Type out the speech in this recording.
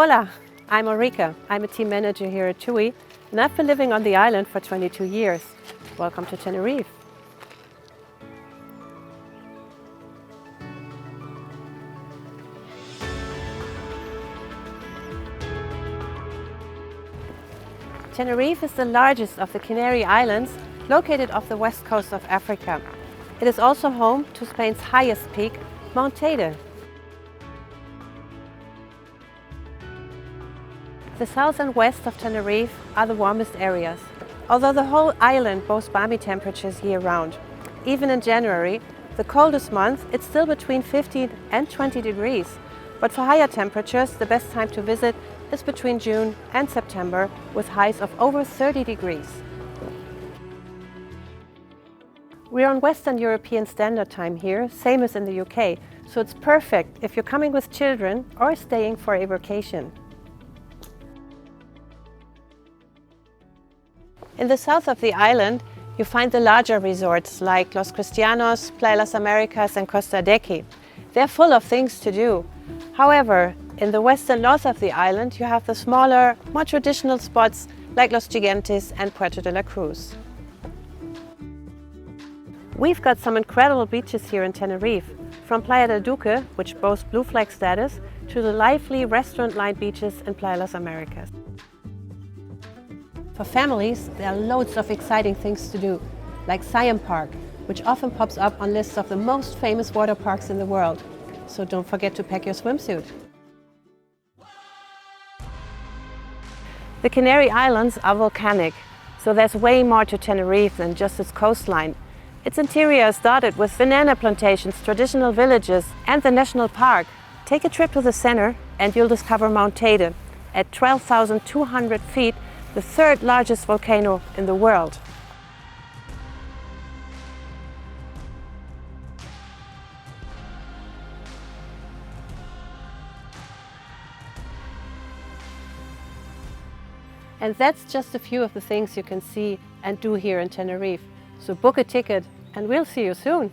Hola, I'm Ulrike. I'm a team manager here at TUI, and I've been living on the island for 22 years. Welcome to Tenerife. Tenerife is the largest of the Canary Islands, located off the west coast of Africa. It is also home to Spain's highest peak, Mount Teide. The south and west of Tenerife are the warmest areas, although the whole island boasts balmy temperatures year-round. Even in January, the coldest month, it's still between 15 and 20 degrees. But for higher temperatures, the best time to visit is between June and September, with highs of over 30 degrees. We're on Western European Standard Time here, same as in the UK, so it's perfect if you're coming with children or staying for a vacation. In the south of the island, you find the larger resorts like Los Cristianos, Playa Las Americas and Costa Dequi. They're full of things to do. However, in the west and north of the island, you have the smaller, more traditional spots like Los Gigantes and Puerto de la Cruz. We've got some incredible beaches here in Tenerife, from Playa del Duque, which boasts blue flag status, to the lively restaurant-lined beaches in Playa Las Americas. For families, there are loads of exciting things to do, like Siam Park, which often pops up on lists of the most famous water parks in the world. So don't forget to pack your swimsuit. The Canary Islands are volcanic, so there's way more to Tenerife than just its coastline. Its interior is dotted with banana plantations, traditional villages and the national park. Take a trip to the center and you'll discover Mount Teide, at 12,200 feet, the third largest volcano in the world. And that's just a few of the things you can see and do here in Tenerife. So book a ticket and we'll see you soon.